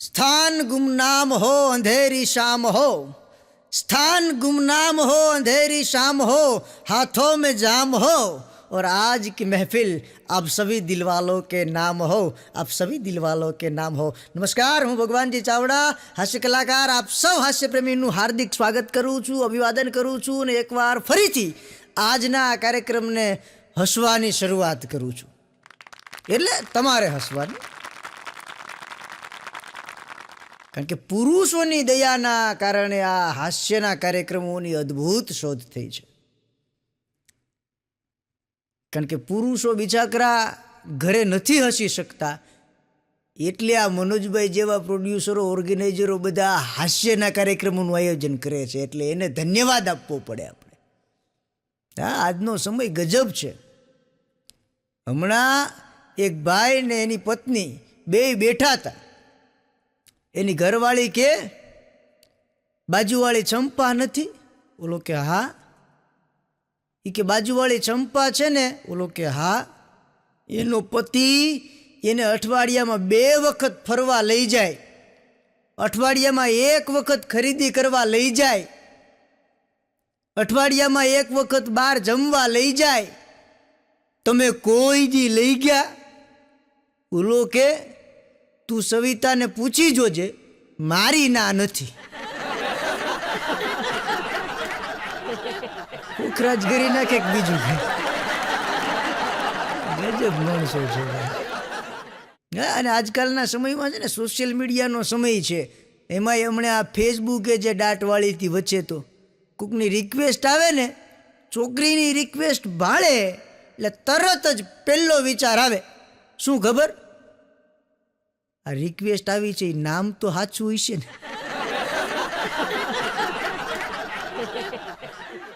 स्थान गुमनाम हो अंधेरी शाम हो, स्थान गुमनाम हो अंधेरी शाम हो, हाथों में जाम हो और आज की महफिल आप सभी दिल वालों के नाम हो, आप सभी दिल वालों के नाम हो। नमस्कार, હું ભગવાનજી ચાવડા, હાસ્ય કલાકાર. આપ સૌ હાસ્ય પ્રેમીનું હાર્દિક સ્વાગત કરું છું, અભિવાદન કરું છું અને એકવાર ફરીથી આજના આ કાર્યક્રમને હસવાની શરૂઆત કરું છું. એટલે તમારે હસવાની, કારણ કે પુરુષોની દયાના કારણે આ હાસ્યના કાર્યક્રમોની અદ્ભુત શોધ થઈ છે. કારણ કે પુરુષો બિચારા ઘરે નથી હસી શકતા, એટલે આ મનોજભાઈ જેવા પ્રોડ્યુસરો, ઓર્ગેનાઇઝરો બધા હાસ્યના કાર્યક્રમોનું આયોજન કરે છે. એટલે એને ધન્યવાદ આપવો પડે આપણે. હા, આજનો સમય ગજબ છે. હમણાં એક ભાઈ ને એની પત્ની બેય બેઠા હતા. એની ઘરવાળી કે બાજુવાળી ચંપા નથી? ઓલો કે હા. એ કે બાજુવાળી ચંપા છે ને? ઓલો કે હા. એનો પતિ એને અઠવાડિયામાં 2 વખત ફરવા લઈ જાય, અઠવાડિયામાં 1 વખત ખરીદી કરવા લઈ જાય, અઠવાડિયામાં 1 વખત બહાર જમવા લઈ જાય. તમે કોઈ દી લઈ ગયા? ઓલો કે તું સવિતાને પૂછી જોજે, મારી ના નથી. ઉખરાજ કરી નાખે બીજું ગજબ માણસો છે. અને આજકાલના સમયમાં છે ને, સોશિયલ મીડિયાનો સમય છે. એમાં હમણાં આ ફેસબુકે જે દાંટવાળીથી વચ્ચે તો કોકની રિક્વેસ્ટ આવે ને, છોકરીની રિક્વેસ્ટ ભાળે એટલે તરત જ પહેલો વિચાર આવે શું ખબર? આ રિક્વેસ્ટ આવી છે, નામ તો સાચું હોય છે ને.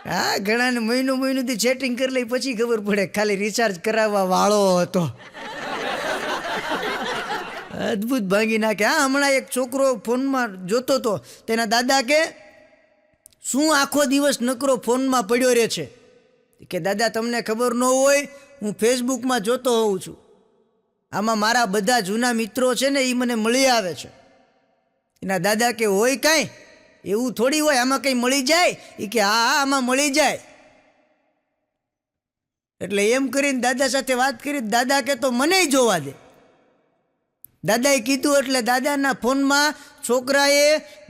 હા, ઘણાને મહિનોથી સેટિંગ કરી લઈ, પછી ખબર પડે ખાલી રિચાર્જ કરાવવા વાળો હતો. અદ્ભુત ભાંગી નાખે. હા, હમણાં એક છોકરો ફોનમાં જોતો હતો, તેના દાદા કે શું આખો દિવસ નકરો ફોનમાં પડ્યો રહે છે? કે દાદા, તમને ખબર ન હોય, હું ફેસબુકમાં જોતો હોઉં છું. આમાં મારા બધા જૂના મિત્રો છે ને, એ મને મળી આવે છે. એના દાદા કે હોય કાંઈ એવું થોડી હોય, આમાં કંઈ મળી જાય? એ કે હા, આમાં મળી જાય. એટલે એમ કરીને દાદા સાથે વાત કરી. દાદા કે તો મને જોવા દે. દાદાએ કીધું એટલે દાદાના ફોનમાં છોકરાએ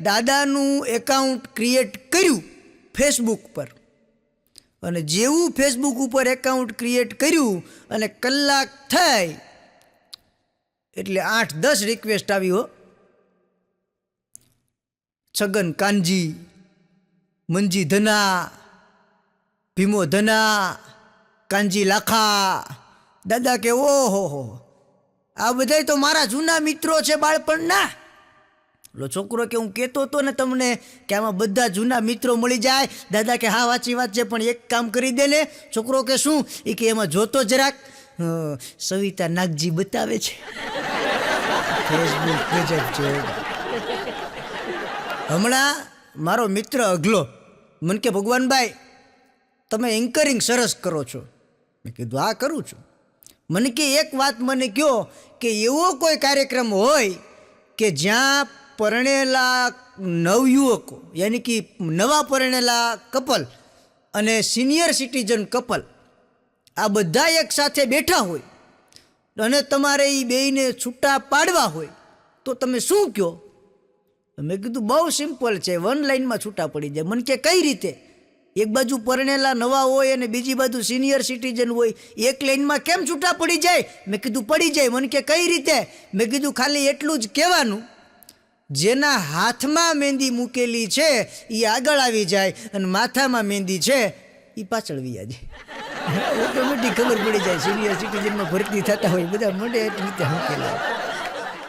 દાદાનું એકાઉન્ટ ક્રિએટ કર્યું ફેસબુક પર. અને જેવું ફેસબુક ઉપર એકાઉન્ટ ક્રિએટ કર્યું અને કલાક થઈ એટલે 8-10 રિક્વેસ્ટ આવી હો. છગન કાનજી, મંજી ધના, ભીમો ધના, કાનજી લાખા. દાદા કે ઓહો, આ બધા તો મારા જૂના મિત્રો છે બાળપણના. એટલે છોકરો કે હું કહેતો હતો ને તમને કે આમાં બધા જૂના મિત્રો મળી જાય. દાદા કે હા, વાંચી વાત છે, પણ એક કામ કરી દે ને. છોકરો કે શું? એ કે એમાં જોતો જરાક, સવિતા નાગજી બતાવે છે. ફેસબુક ગજબ છે. હમણાં મારો મિત્ર અગલો મને કે ભગવાનભાઈ, તમે એન્કરિંગ સરસ કરો છો. મેં કીધું હા, કરું છું. મને કે એક વાત મને કહો કે એવો કોઈ કાર્યક્રમ હોય કે જ્યાં પરણેલા નવયુવકો, યાની કે નવા પરણેલા કપલ અને સિનિયર સિટીઝન કપલ આ બધા એક સાથે બેઠા હોય અને તમારે એ બેયને છૂટા પાડવા હોય તો તમે શું કહો? મેં કીધું બહુ સિમ્પલ છે, 1 લાઇનમાં છૂટા પડી જાય. મને કે કઈ રીતે? એક બાજુ પરણેલા નવા હોય અને બીજી બાજુ સિનિયર સિટીઝન હોય, 1 લાઇનમાં કેમ છૂટા પડી જાય? મેં કીધું પડી જાય. મને કે કઈ રીતે? મેં કીધું ખાલી એટલું જ કહેવાનું, જેના હાથમાં મહેંદી મૂકેલી છે એ આગળ આવી જાય અને માથામાં મહેંદી છે એ પાછળ વી જાય. ઓટોમેટિક ખબર પડી જાય. સિનિયર સિટીઝનમાં ભરતી થતા હોય બધા મોઢે એટલી રીતે મૂકેલા.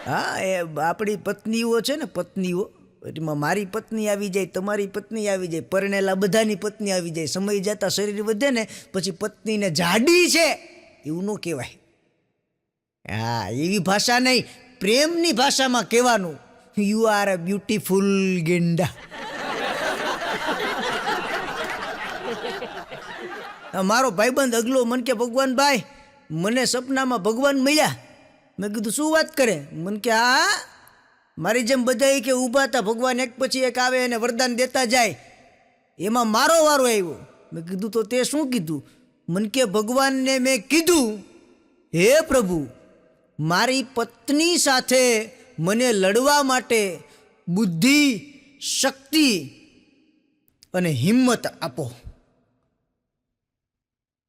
હા, એ આપણી પત્નીઓ છે ને, પત્નીઓ, એમાં મારી પત્ની આવી જાય, તમારી પત્ની આવી જાય, પરણેલા બધાની પત્ની આવી જાય. સમય જતાં શરીર વધે ને પછી પત્નીને જાડી છે એવું ન કહેવાય. હા, એવી ભાષા નહીં, પ્રેમની ભાષામાં કહેવાનું, યુ આર અ બ્યુટીફુલ ગેંડા. મારો ભાઈબંધ અગલો મને કે ભગવાનભાઈ, મને સપનામાં ભગવાન મળ્યા. મેં કીધું શું વાત કરે? મને કે હા, મારી જેમ બધા કે ઊભા હતા, ભગવાન એક પછી એક આવે અને વરદાન દેતા જાય, એમાં મારો વારો આવ્યો. મેં કીધું તો તે શું કીધું? મને કે ભગવાનને મેં કીધું, હે પ્રભુ, મારી પત્ની સાથે મને લડવા માટે બુદ્ધિ, શક્તિ અને હિંમત આપો.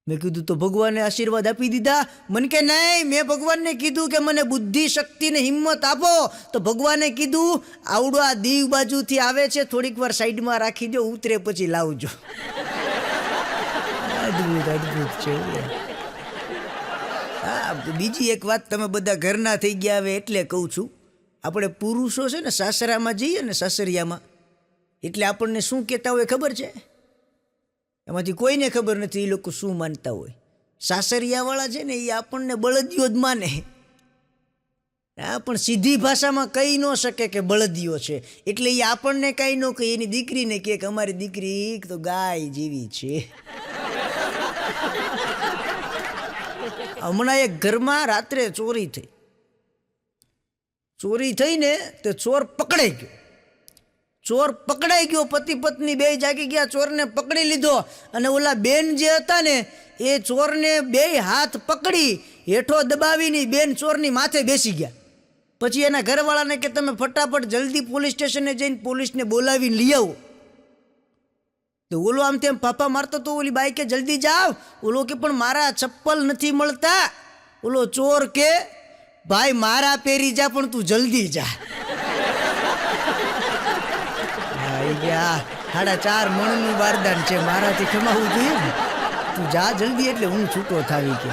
મેં કીધું તો ભગવાને આશીર્વાદ આપી દીધા? મને કે નહીં, મેં ભગવાનને કીધું કે મને બુદ્ધિ, શક્તિ ને હિંમત આપો. તો ભગવાને કીધું આવડો આ દીવ બાજુથી આવે છે, થોડીક વાર સાઈડમાં રાખી દો, ઉતરે પછી લાવજો. અદ્ભુત અદ્ભુત છે. હા, બીજી એક વાત, તમે બધા ઘરના થઈ ગયા હવે એટલે કહું છું. આપણે પુરુષો છે ને, સાસરામાં જઈએ ને, સાસરિયામાં, એટલે આપણને શું કહેતા હોય ખબર છે? એમાંથી કોઈને ખબર નથી એ લોકો શું માનતા હોય. સાસરિયાવાળા છે ને એ આપણને બળદિયો જ માને. હા, પણ સીધી ભાષામાં કહી ન શકે કે બળદિયો છે, એટલે એ આપણને કાંઈ ન કહે, એની દીકરીને કહે કે અમારી દીકરી તો ગાય જેવી છે. હમણાં એક ઘરમાં રાત્રે ચોરી થઈ. ચોરી થઈને તે ચોર પકડાઈ ગયો. ચોર પકડાઈ ગયો, પતિ પત્ની બે જાગી ગયા, ચોરને પકડી લીધો. અને ઓલા બેન જે હતા ને એ ચોરને બે હાથ પકડી હેઠો દબાવીને બેન ચોરની માથે બેસી ગયા. પછી એના ઘરવાળાને કે તમે ફટાફટ જલ્દી પોલીસ સ્ટેશને જઈને પોલીસને બોલાવીને લઈ આવો. તો ઓલો આમ તેમ ફાફા મારતો તો ઓલી બાઈ કે જલ્દી જાવ. ઓલો કે પણ મારા ચપ્પલ નથી મળતા. ઓલો ચોર કે ભાઈ મારા પહેરી જા, પણ તું જલ્દી જા. 4.5 મણનું બારદાન છે, મારાથી કમાવું જોઈએ ને, તું જા જલ્દી એટલે હું છૂટો થાવી કે.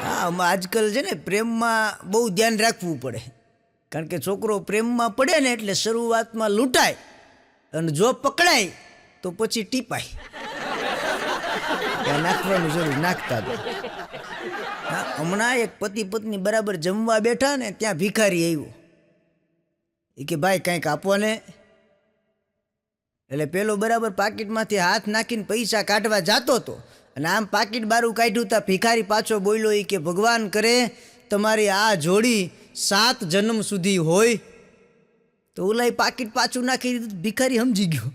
હા, આજકાલ છે ને પ્રેમમાં બહુ ધ્યાન રાખવું પડે, કારણ કે છોકરો પ્રેમમાં પડે ને એટલે શરૂઆતમાં લૂંટાય, અને જો પકડાય તો પછી ટીપાય. નાખવાનું જરૂર નાખતા દો. હા, હમણાં એક પતિ પત્ની બરાબર જમવા બેઠા ને ત્યાં ભિખારી આવ્યો. એ કે ભાઈ કંઈક આપો ને. એટલે પેલો બરાબર પાકીટમાંથી હાથ નાખીને પૈસા કાઢવા જાતો હતો, અને આમ પાકીટ બારું કાઢ્યું તા ભિખારી પાછો બોલ્યો, એ કે ભગવાન કરે તમારી આ જોડી 7 જન્મ સુધી હોય. તો ઓલા પાકીટ પાછું નાખી દીધું. ભિખારી સમજી ગયો.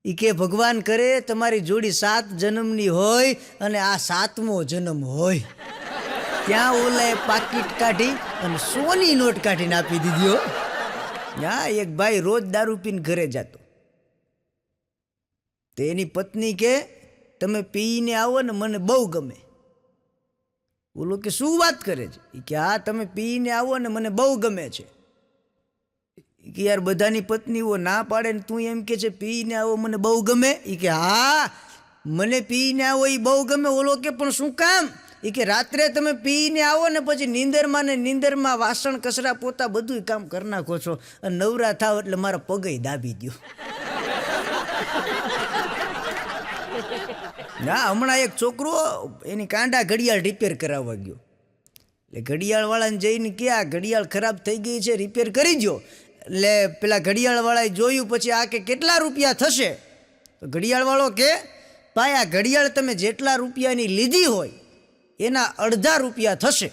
એ કે ભગવાન કરે તમારી જોડી 7 જન્મની હોય અને આ 7મો જન્મ હોય. ત્યાં ઓલાએ પાકીટ કાઢી અને સોની નોટ કાઢીને આપી દીધી. હા, એક ભાઈ રોજ દારૂ પીને ઘરે જતો. તો એની પત્ની કે તમે પીને આવો ને મને બહુ ગમે. ઓલો કે શું વાત કરે છે? એ કે હા, તમે પીને આવો ને મને બહુ ગમે છે. કે યાર બધાની પત્નીઓ ના પાડે ને તું એમ કે છે પીને આવો મને બહુ ગમે? એ કે હા, મને પીને આવો એ બહુ ગમે. ઓલો કે પણ શું કામ? એ કે રાત્રે તમે પીને આવો ને પછી નીંદરમાં વાસણ કચરા પોતા બધું કામ કરી નાખો છો, અને નવરા થાવ એટલે મારા પગે દાબી દો. ના, હમણાં એક છોકરો એની કાંડા ઘડિયાળ રિપેર કરાવવા ગયો. એટલે ઘડિયાળવાળાને જઈને કે આ ઘડિયાળ ખરાબ થઈ ગઈ છે, રિપેર કરી દો. એટલે પેલા ઘડિયાળવાળાએ જોયું, પછી આ કે કેટલા રૂપિયા થશે? તો ઘડિયાળવાળો કે ભાઈ આ ઘડિયાળ તમે જેટલા રૂપિયાની લીધી હોય એના અડધા રૂપિયા થશે,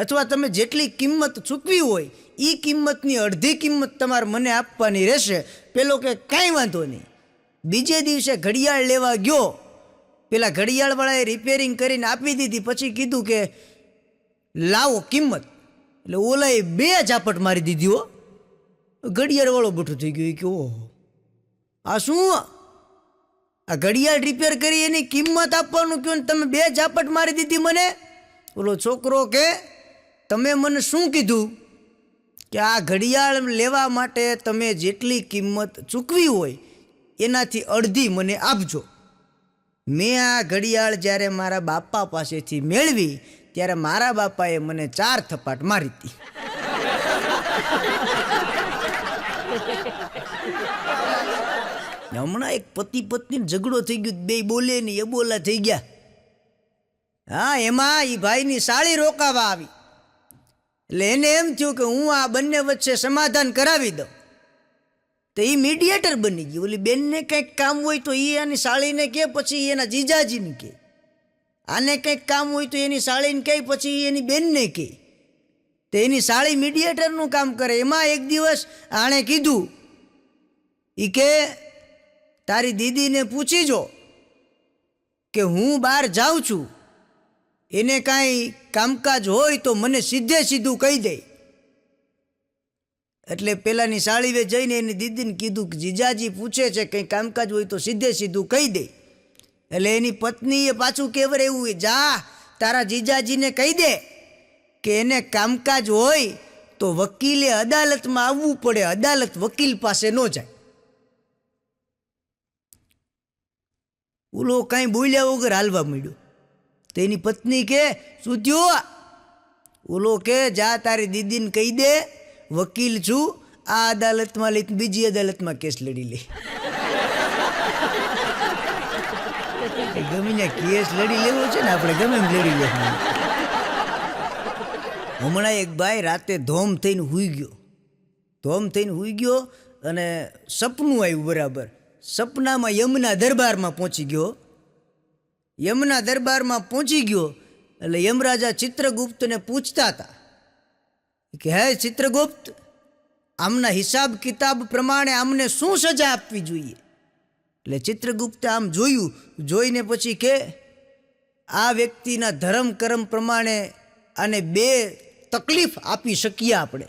અથવા તમે જેટલી કિંમત ચૂકવી હોય એ કિંમતની અડધી કિંમત તમારે મને આપવાની રહેશે. પેલો કે કાંઈ વાંધો નહીં. બીજે દિવસે ઘડિયાળ લેવા ગયો. પેલા ઘડિયાળવાળાએ રિપેરિંગ કરીને આપી દીધી. પછી કીધું કે લાવો કિંમત. એટલે ઓલાએ 2 ઝાપટ મારી દીધી. હો, ઘડિયાળવાળો બેઠો થઈ ગયો કે ઓહો આ શું? આ ઘડિયાળ રિપેર કરી એની કિંમત આપવાનું કહો ને તમે 2 ઝાપટ મારી દીધી મને. ઓલો છોકરો કે તમે મને શું કીધું કે આ ઘડિયાળ લેવા માટે તમે જેટલી કિંમત ચૂકવી હોય એનાથી અડધી મને આપજો. મેં આ ઘડિયાળ જ્યારે મારા બાપા પાસેથી મેળવી ત્યારે મારા બાપાએ મને 4 થપાટ મારી હતી. હમણાં એક પતિ પત્ની ઝઘડો થઈ ગયો, બે બોલે ને એ બોલા થઈ ગયા. હા, એમાં એ ભાઈની સાળી રોકાવા આવી. એટલે એને એમ થયું કે હું આ બંને વચ્ચે સમાધાન કરાવી દઉં. તો એ મીડિયેટર બની ગઈ. ઓલી બેનને કંઈક કામ હોય તો એ એની સાળીને કહે, પછી એના જીજાજીને કહે. આને કંઈક કામ હોય તો એની સાળીને કહે, પછી એની બેનને કહે. તો એની સાળી મીડિયેટરનું કામ કરે. એમાં એક દિવસ આણે કીધું એ કે તારી દીદીને પૂછી જો કે હું બહાર જાઉં છું, એને કાંઈ કામકાજ હોય તો મને સીધે સીધું કહી દે. એટલે પેલાની સાળીએ જઈને એની દીદીને કીધું કે જીજાજી પૂછે છે કંઈ કામકાજ હોય તો સીધે સીધું કહી દે. એટલે એની પત્નીએ પાછું કહેવરાવ્યું, જા તારા જીજાજીને કહી દે કે એને કામકાજ હોય તો વકીલે અદાલતમાં આવવું પડે, અદાલત વકીલ પાસે ન જાય. ઓલો કાંઈ બોલ્યા વગર હાલવા માંડ્યો. તો એની પત્ની કે શું થયું? ઓલો કે જા તારી દીદીને કહી દે વકીલ છું, આ અદાલતમાં લઈ બીજી અદાલતમાં કેસ લડી લે. ગમે કેસ લડી લેવો છે ને આપણે, ગમે એમ લડી લેવું. હમણાં એક ભાઈ રાતે ધોમ થઈને સૂઈ ગયો અને સપનું આવ્યું બરાબર. સપનામાં યમના દરબારમાં પહોંચી ગયો. યમના દરબારમાં પહોંચી ગયો એટલે યમરાજા ચિત્રગુપ્તને પૂછતા હતા કે હે ચિત્રગુપ્ત, આમના હિસાબ કિતાબ પ્રમાણે આમને શું સજા આપવી જોઈએ? એટલે ચિત્રગુપ્તે આમ જોઈને પછી કે આ વ્યક્તિના ધર્મ કર્મ પ્રમાણે આને 2 તકલીફ આપી શકીએ આપણે.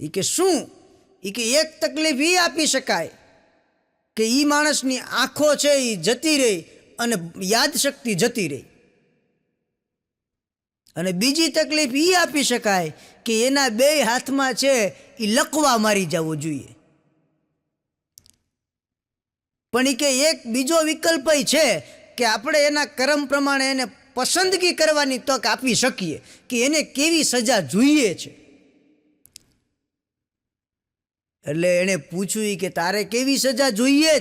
એ કે શું? એ કે એક તકલીફ એ આપી શકાય કે એ માણસની આંખો છે એ જતી રહી અને યાદશક્તિ જતી રહી. અને બીજી તકલીફ એ આપી શકાય કે એના 2 હાથમાં છે એ લકવા મારી જવો જોઈએ. પણ એ કે એક બીજો વિકલ્પ છે કે આપણે એના કર્મ પ્રમાણે એને પસંદગી કરવાની તક આપી શકીએ કે એને કેવી સજા જોઈએ છે. એટલે એણે પૂછ્યું કે તારે કેવી સજા જોઈએ?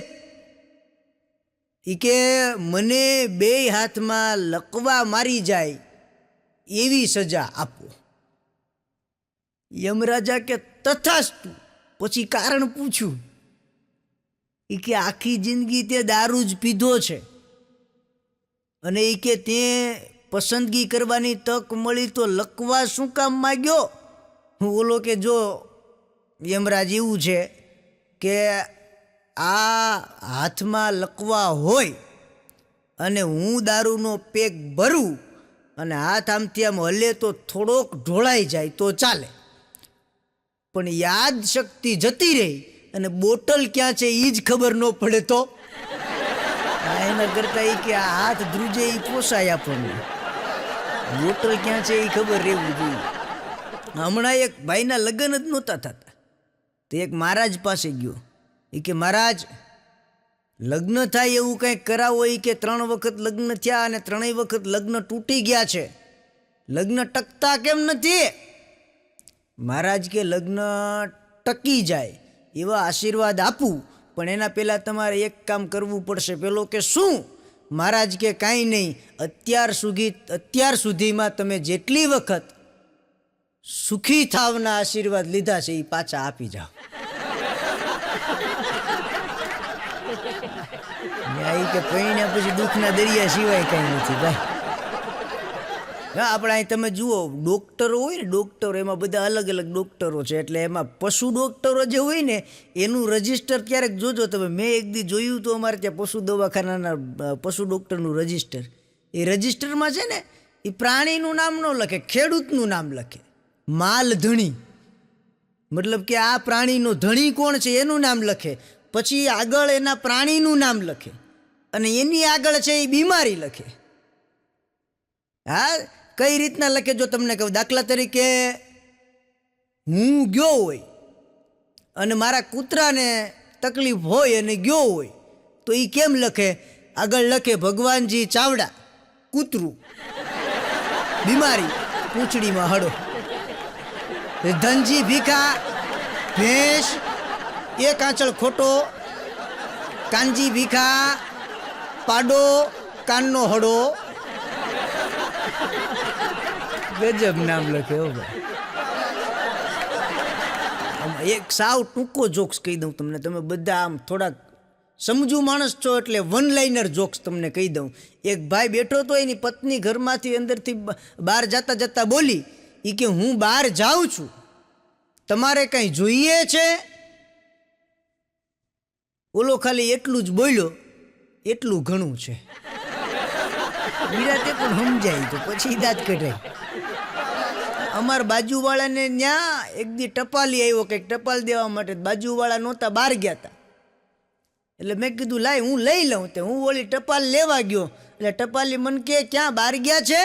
એ કે મને 2 હાથમાં લકવા મારી જાય એવી સજા આપો. યમરાજા કે તથાસ્તુ. પછી કારણ પૂછ્યું. એ કે આખી જિંદગી તે દારૂ જ પીધો છે અને એ કે તે પસંદગી કરવાની તક મળી તો લકવા શું કામ માગ્યો? ઓલો કે જો યમરાજ એવું છે કે આ હાથમાં લકવા હોય અને હું દારૂનો પેક ભરું અને હાથ આમથી આમ હલે તો થોડોક ઢોળાઈ જાય તો ચાલે, પણ યાદ શક્તિ જતી રહી અને બોટલ ક્યાં છે એ જ ખબર ન પડે તો એના કરતા એ કે આ હાથ ધ્રુજે એ પોસાય આપણને, બોટલ ક્યાં છે એ ખબર રહેવું જોઈએ. હમણાં એક ભાઈના લગ્ન જ નહોતા થતા તો એક મહારાજ પાસે ગયો. એ કે મહારાજ, લગ્ન થાય એવું કંઈક કરાવો. એ કે 3 વખત લગ્ન થયા અને 3 વખત લગ્ન તૂટી ગયા છે, લગ્ન ટકતા કેમ નથી? મહારાજ કે લગ્ન ટકી જાય એવા આશીર્વાદ આપું, પણ એના પહેલાં તમારે એક કામ કરવું પડશે. પેલો કે શું? મહારાજ કે કાંઈ નહીં, અત્યાર સુધીમાં તમે જેટલી વખત સુખી થાવના આશીર્વાદ લીધા છે એ પાછા આપી જાઓ. કે પૈણ્યા પછી દુઃખના દરિયા સિવાય કંઈ નથી ભાઈ. હા, આપણે અહીં તમે જુઓ ડૉક્ટરો હોય ને, ડૉક્ટરો એમાં બધા અલગ અલગ ડૉક્ટરો છે. એટલે એમાં પશુ ડૉક્ટરો જે હોય ને એનું રજિસ્ટર ક્યારેક જોજો તમે. મેં એક દી જોયું તો અમારે ત્યાં પશુ દવાખાનાના પશુ ડૉક્ટરનું રજિસ્ટર. એ રજિસ્ટરમાં છે ને એ પ્રાણીનું નામ ન લખે, ખેડૂતનું નામ લખે. માલ ધણી, મતલબ કે આ પ્રાણીનો ધણી કોણ છે એનું નામ લખે. પછી આગળ એના પ્રાણીનું નામ લખે અને એની આગળ છે એ બીમારી લખે. હા, કઈ રીતના લખે જો તમને કહું. દાખલા તરીકે હું ગયો હોય અને મારા કૂતરાને તકલીફ હોય અને ગયો હોય તો એ કેમ લખે? આગળ લખે ભગવાનજી ચાવડા, કૂતરું, બીમારી, પૂંછડીમાં હડો. ધનજી ભીખા, ભેંસ, એક આંચળ ખોટો, કાનજી ભીખા, પાડો, કાનનો હડો. ગજબ નામ લખે હો ભાઈ. એક સાવ ટૂંકો જોક્સ કહી દઉં તમને, તમે બધા આમ થોડાક સમજુ માણસ છો એટલે 1 લાઇનર જોક્સ તમને કહી દઉં. એક ભાઈ બેઠો તો એની પત્ની ઘરમાંથી અંદરથી બહાર જતા બોલી એ કે હું બહાર જાઉં છું, તમારે કંઈ જોઈએ છે? ઓલો ખાલી એટલું જ બોલ્યો, એટલું ઘણું છે. વિરાતે પણ સમજાય તો પછી દાંત કઢાય. અમાર બાજુવાળાને ત્યાં એક દી ટપાલી આવ્યો કંઈક ટપાલ દેવા માટે, બાજુવાળા નહોતા, બહાર ગયા હતા. એટલે મેં કીધું લાય હું લઈ લઉં. તે હું ઓલી ટપાલ લેવા ગયો એટલે ટપાલી મને કે ક્યાં બહાર ગયા છે?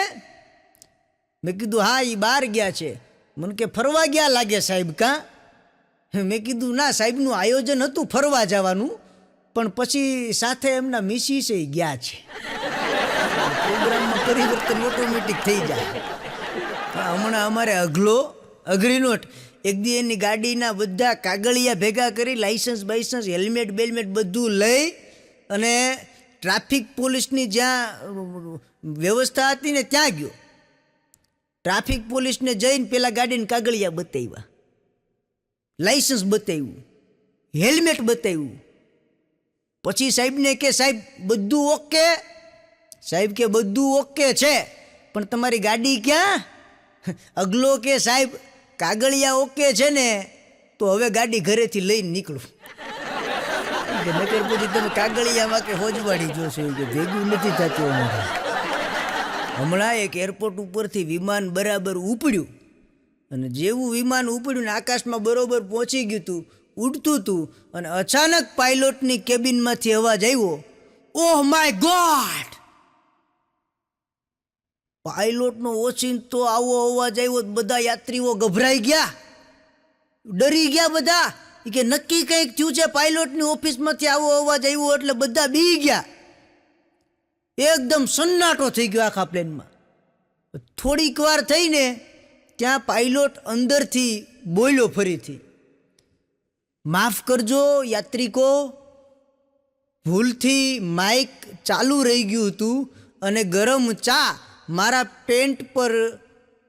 મેં કીધું હા એ બહાર ગયા છે. મને કે ફરવા ગયા લાગે સાહેબ કાં? મેં કીધું ના સાહેબનું આયોજન હતું ફરવા જવાનું, પણ પછી સાથે એમના મિસિસે ગયા છે. પ્રોગ્રામમાં પરિવર્તન ઓટોમેટિક થઈ જાય. હમણાં અમારે અઘરીનોટ એક દી એની ગાડીના બધા કાગળિયા ભેગા કરી, લાઇસન્સ બાઇસન્સ હેલ્મેટ બેલ્મેટ બધું લઈ અને ટ્રાફિક પોલીસની જ્યાં વ્યવસ્થા હતી ને ત્યાં ગયો. ટ્રાફિક પોલીસને જઈને પેલા ગાડીને કાગળિયા બતાવ્યા, લાઇસન્સ બતાવ્યું, હેલ્મેટ બતાવ્યું. પછી સાહેબને કે સાહેબ બધું ઓકે? સાહેબ કે બધું ઓકે છે, પણ તમારી ગાડી ક્યાં? અગલો કે સાહેબ કાગળિયા ઓકે છે ને તો હવે ગાડી ઘરેથી લઈને નીકળું. નકર પછી તમે કાગળિયામાં કે હોજવાડી જોશો કે ભેગું નથી થતું. હમણાં એક એરપોર્ટ ઉપરથી વિમાન બરાબર ઉપડ્યું અને જેવું વિમાન ઉપડ્યું ને આકાશમાં બરોબર પહોંચી ગયું હતું, ઉડતું હતું, અને અચાનક પાયલોટની કેબિનમાંથી અવાજ આવ્યો, ઓહ માય ગોડ! પાયલોટનો ઓચિંતો આવો અવાજ આવ્યો, બધા યાત્રીઓ ગભરાઈ ગયા, ડરી ગયા બધા. કે નક્કી કંઈક થયું છે, પાયલોટની ઓફિસમાંથી આવો અવાજ આવ્યો એટલે બધા બી ગયા. એકદમ સન્નાટો થઈ ગયો આખા પ્લેનમાં. થોડીક વાર થઈને ત્યાં પાયલોટ અંદરથી બોલ્યો ફરીથી, માફ કરજો યાત્રિકો, ભૂલથી માઇક ચાલુ રહી ગયું હતું અને ગરમ ચા મારા પેન્ટ પર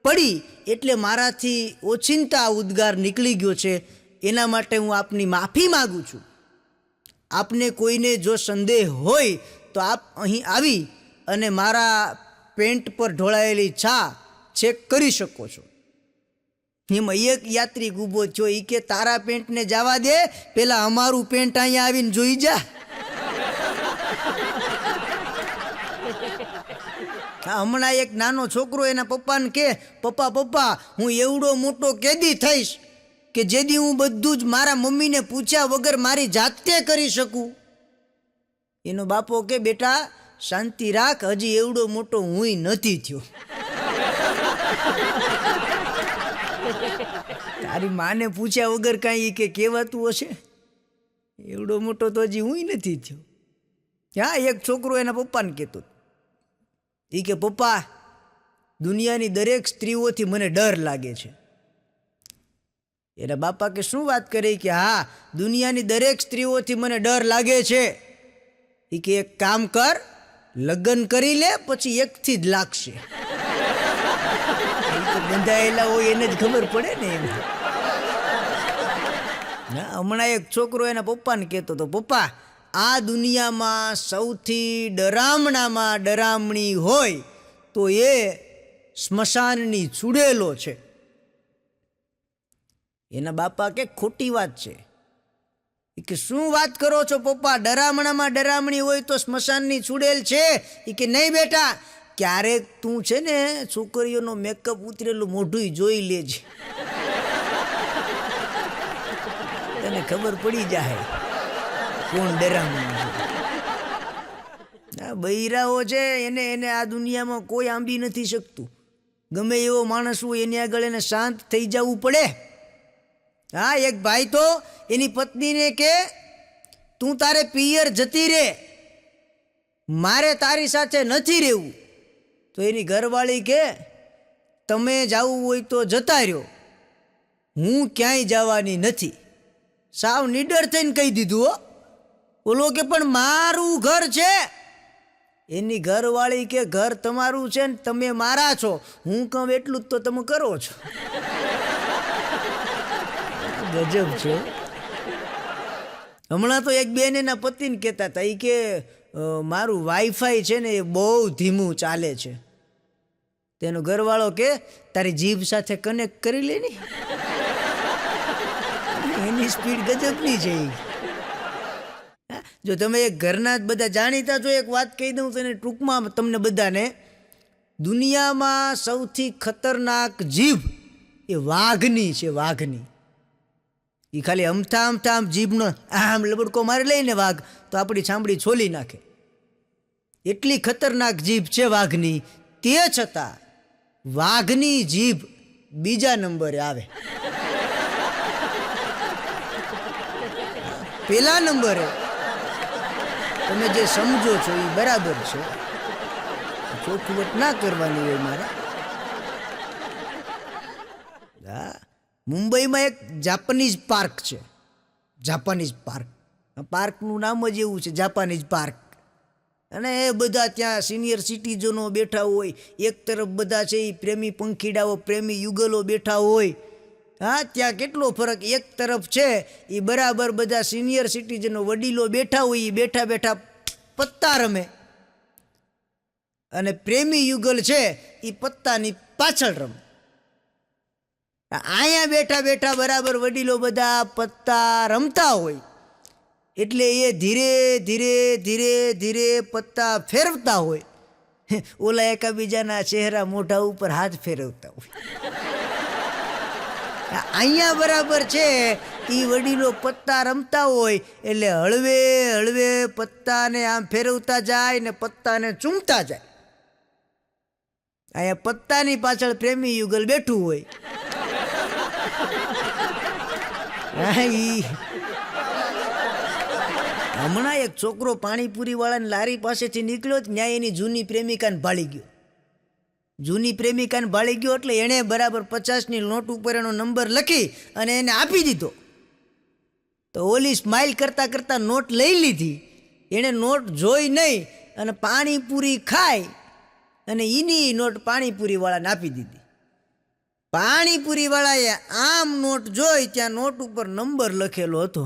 પડી એટલે મારાથી ઓચિંતા ઉદ્ગાર નીકળી ગયો છે. એના માટે હું આપની માફી માગું છું. આપને કોઈને જો સંદેહ હોય તો આપ અહીં આવી અને મારા પેન્ટ પર ઢોળાયેલી ચા ચેક કરી શકો છો. એમાં એક યાત્રિક ઊભો થયો, એ કે તારા પેન્ટને જવા દે, પેલા અમારું પેન્ટ અહીંયા આવીને જોઈ જા. હમણાં એક નાનો છોકરો એના પપ્પાને કે પપ્પા પપ્પા હું એવડો મોટો કેદી થઈશ કે જેથી હું બધું જ મારા મમ્મીને પૂછ્યા વગર મારી જાતે કરી શકું. એનો બાપો કે બેટા શાંતિ રાખ, હજી એવડો મોટો હુંય નથી થયો. તારી માને પૂછ્યા વગર કાંઈ કે કહેવાતું હશે? એવડો મોટો તો હજી હુંય નથી થયો. હા, એક છોકરો એના પપ્પાને કહેતો, એ કે પપ્પા દુનિયાની દરેક સ્ત્રીઓથી મને ડર લાગે છે. એના બાપા કે શું વાત કરી? કે હા, દુનિયાની દરેક સ્ત્રીઓથી મને ડર લાગે છે. એ કે એક કામ કર, લગ્ન કરી લે, પછી એકથી જ લાગશે. એ તો બંધાયેલા હોય એને જ ખબર પડે ને એમ. હમણાં એક છોકરો એના પપ્પાને કહેતો હતો, પપ્પા આ દુનિયામાં સૌથી ડરામણામાં ડરામણી હોય તો એ સ્મશાનની ચૂડેલો છે. એના બાપા કે ખોટી વાત છે. એ કે શું વાત કરો છો પપ્પા, ડરામણામાં ડરામણી હોય તો સ્મશાનની ચૂડેલ છે? એ કે નહીં બેટા, ક્યારેક તું છે ને છોકરીઓનો મેકઅપ ઉતરેલું મોઢું જોઈ લેજે, તને ખબર પડી જાય કોણ ડરામણું છે. બૈરાઓ છે એને એને આ દુનિયામાં કોઈ આંબી નથી શકતું. ગમે એવો માણસ હોય એની આગળ એને શાંત થઈ જવું પડે. હા, એક ભાઈ તો એની પત્નીને કે તું તારે પિયર જતી રહે, મારે તારી સાથે નથી રહેવું. તો એની ઘરવાળી કે તમે જવું હોય તો જતા રહ્યો, હું ક્યાંય જવાની નથી. સાવ નીડર થઈને કહી દીધું હો. ઓલો કે પણ મારું ઘર છે. એની ઘરવાળી કે ઘર તમારું છે ને તમે મારા છો, હું કહું એટલું જ તો તમે કરો છો. ગજબ છે. હમણાં તો એક બેન એના પતિને કહેતા હતા, એ કે મારું વાઈફાઈ છે ને એ બહુ ધીમું ચાલે છે. તેનો ઘરવાળો કે તારી જીભ સાથે કનેક્ટ કરી લે ને, એની સ્પીડ ગજબની છે. જો તમે એક ઘરના જ બધા જાણીતા છો, એક વાત કહી દઉં તને ટૂંકમાં તમને બધાને, દુનિયામાં સૌથી ખતરનાક જીભ એ વાઘની છે. વાઘની એ ખાલી અમથા અમથા આમ જીભનો આમ લબડકો મારી લઈને વાઘ તો આપણી ચામડી છોલી નાખે, એટલી ખતરનાક જીભ છે વાઘની. તે છતાં વાઘની જીભ બીજા નંબરે આવે. પેલા નંબરે તમે જે સમજો છો એ બરાબર છે, ચોખવટ ના કરવાની હોય મારે. હા, મુંબઈમાં એક જાપાનીઝ પાર્ક છે. જાપાનીઝ પાર્ક, પાર્કનું નામ જ એવું છે, જાપાનીઝ પાર્ક. અને એ બધા ત્યાં સિનિયર સિટીઝનો બેઠા હોય, એક તરફ બધા છે એ પ્રેમી પંખીડાઓ, પ્રેમી યુગલો બેઠા હોય. હા, ત્યાં કેટલો ફરક. એક તરફ છે એ બરાબર બધા સિનિયર સિટીઝનો વડીલો બેઠા હોય, એ બેઠા બેઠા પત્તા રમે, અને પ્રેમી યુગલ છે એ પત્તાની પાછળ રમે. અહીંયા બેઠા બેઠા બરાબર વડીલો બધા પત્તા રમતા હોય, એટલે એ ધીરે ધીરે ધીરે ધીરે પત્તા ફેરવતા હોય, ઓલા એકાબીજાના ચહેરા મોઢા ઉપર હાથ ફેરવતા હોય. અહીંયા બરાબર છે એ વડીલો પત્તા રમતા હોય, એટલે હળવે હળવે પત્તાને આમ ફેરવતા જાય ને પત્તાને ચૂમતા જાય. અહીંયા પત્તાની પાછળ પ્રેમી યુગલ બેઠું હોય. હમણાં એક છોકરો પાણીપુરી વાળાની લારી પાસેથી નીકળ્યો, ત્યાં એની જૂની પ્રેમિકાને ભાળી ગયો. જૂની પ્રેમિકાને ભાળી ગયો એટલે એણે બરાબર 50ની નોટ ઉપર એનો નંબર લખી અને એને આપી દીધો. તો ઓલી સ્માઇલ કરતાં કરતાં નોટ લઈ લીધી. એણે નોટ જોઈ નહીં અને પાણીપુરી ખાઈ અને એની નોટ પાણીપુરીવાળાને આપી દીધી. પાણીપુરીવાળાએ આમ નોટ જોઈ, ત્યાં નોટ ઉપર નંબર લખેલો હતો.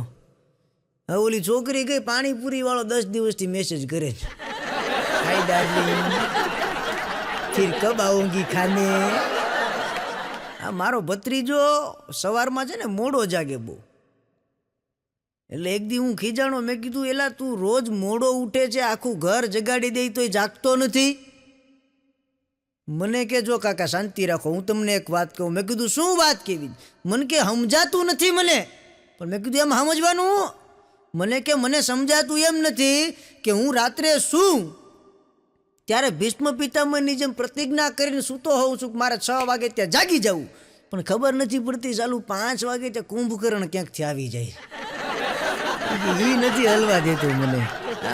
હવે ઓલી છોકરી ગઈ, પાણીપુરીવાળો 10 દિવસથી મેસેજ કરે છે, હાય ડાર્લિંગ, ફિર કબ આઉંગી ખાને. આ મારો ભત્રીજો સવારમાં છે ને મોડો જાગે બહુ, એટલે એક દી હું ખીજાણો, મેં કીધું એલા તું રોજ મોડો ઉઠે છે, આખું ઘર જગાડી દે તોય જાગતો નથી. મને કે જો કાકા શાંતિ રાખો, હું તમને એક વાત કહું. મેં કીધું શું વાત કેવી? મને કે સમજાતું નથી મને. પણ મેં કીધું એમ સમજવાનું? મને કે મને સમજાતું એમ નથી કે હું રાત્રે શું ત્યારે ભીષ્મ પિતામહની જેમ પ્રતિજ્ઞા કરીને સૂતો હોઉં છું કે મારે 6 વાગે ત્યાં જાગી જવું, પણ ખબર નથી પડતી ચાલુ 5 વાગે ત્યાં કુંભકર્ણ ક્યાંકથી આવી જાય. એ નથી હલવા દેતો મને.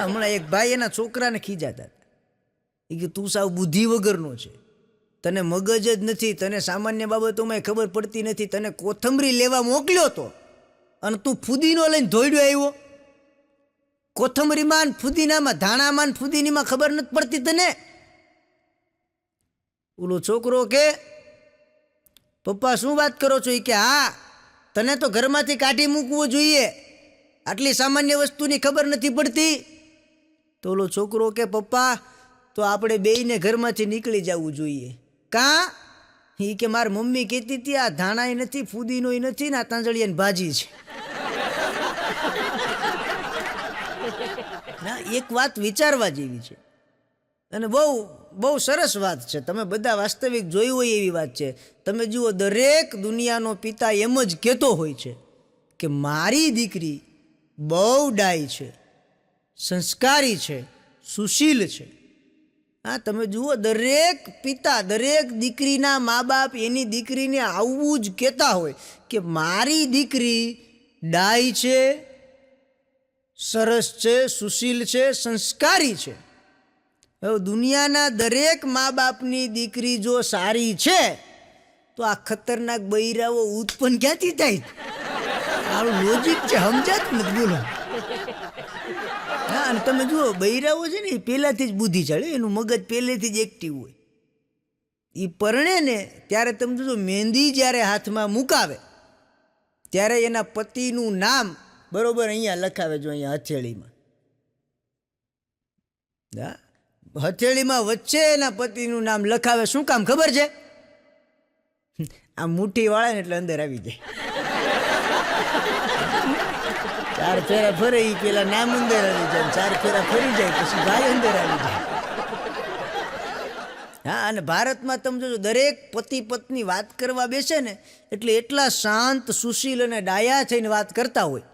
હમણાં એક ભાઈ એના છોકરાને ખીજાતા હતા. એ કે તું સાવ બુદ્ધિ વગરનો છે, તને મગજ જ નથી, તને સામાન્ય બાબતોમાં ખબર પડતી નથી, તને કોથમરી લેવા મોકલ્યો તો અને તું ફુદીનો લઈને ધોઈડ્યો આવ્યો. કોથમરીમાં ફુદીનામાં, ધાણામાં ફુદીનીમાં ખબર નથી પડતી તને? ઓલો છોકરો કે પપ્પા શું વાત કરો છો? એ કે હા, તને તો ઘરમાંથી કાઢી મૂકવો જોઈએ, આટલી સામાન્ય વસ્તુની ખબર નથી પડતી. તો ઓલો છોકરો કે પપ્પા તો આપણે બેયને ઘરમાંથી નીકળી જવું જોઈએ. કાં? એ કે મારી મમ્મી કહેતી હતી આ ધાણાય નથી, ફુદીનોય નથી ને આ તાંજળિયાની ભાજી છે. ના, એક વાત વિચારવા જેવી છે અને બહુ બહુ સરસ વાત છે. તમે બધા વાસ્તવિક જોઈ હોય એવી વાત છે. તમે જુઓ, દરેક દુનિયાનો પિતા એમ જ કહેતો હોય છે કે મારી દીકરી બહુ ડાઈ છે, સંસ્કારી છે, સુશીલ છે. હા, તમે જુઓ, દરેક પિતા, દરેક દીકરીના મા બાપ એની દીકરીને આવું જ કહેતા હોય કે મારી દીકરી ડાઈ છે, સરસ છે, સુશીલ છે, સંસ્કારી છે. હવે દુનિયાના દરેક મા બાપની દીકરી જો સારી છે તો આ ખતરનાક બૈરાઓ ઉત્પન્ન ક્યાંથી થાય? આનું લોજિક છે, સમજાતું નથી. બોલો. હા, અને તમે જુઓ, બૈરાઓ છે ને એ પહેલાંથી જ બુદ્ધિશાળી, એનું મગજ પહેલેથી જ એક્ટિવ હોય. એ પરણે ને ત્યારે તમે જોજો, મહેંદી જ્યારે હાથમાં મુકાવે ત્યારે એના પતિનું નામ બરોબર અહીંયા લખાવે, જો અહીંયા હથેળીમાં. હા, હથેળીમાં વચ્ચે એના પતિનું નામ લખાવે. શું કામ ખબર છે? આ મુઠ્ઠી વાળે ને એટલે અંદર આવી જાય. 4 ફેરા ફરે ઈ પેલા નામ અંદર આવી જાય, 4 ફેરા ફરી જાય પછી ભાઈ અંદર આવી જાય. હા, અને ભારતમાં તમે જોજો, દરેક પતિ પત્ની વાત કરવા બેસે ને એટલે એટલા શાંત, સુશીલ અને ડાયા થઈને વાત કરતા હોય,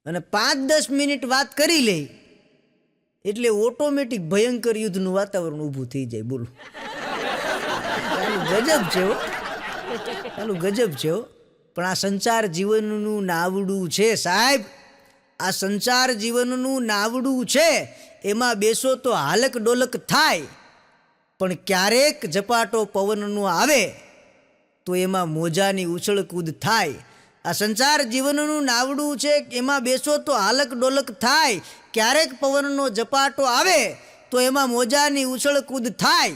અને 5-10 મિનિટ વાત કરી લે એટલે ઓટોમેટિક ભયંકર યુદ્ધનું વાતાવરણ ઊભું થઈ જાય. બોલો, ગજબ છે હો, ચાલું ગજબ છે હો. પણ આ સંસાર જીવનનું નાવડું છે સાહેબ, આ સંસાર જીવનનું નાવડું છે. એમાં બેસો તો હાલક ડોલક થાય, પણ ક્યારેક ઝપાટો પવનનો આવે તો એમાં મોજાની ઉછળકૂદ થાય. આ સંસાર જીવનનું નાવડું છે, એમાં બેસો તો હાલક ડોલક થાય, ક્યારેક પવનનો ઝપાટો આવે તો એમાં મોજાની ઉછળકૂદ થાય.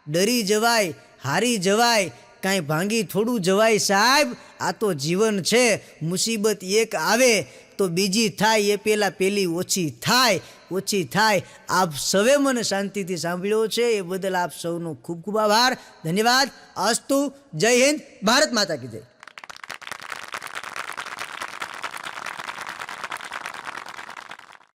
ડરી જવાય, હારી જવાય, કાંઈ ભાંગી થોડું જવાય સાહેબ. આ તો જીવન છે. મુસીબત એક આવે તો બીજી થાય, એ પહેલાં પેલી ઓછી થાય, ઓછી થાય. આપ સૌએ મને શાંતિથી સાંભળ્યો છે એ બદલ આપ સૌનો ખૂબ ખૂબ આભાર, ધન્યવાદ. અસ્તુ. જય હિન્દ. ભારત માતા કી જય.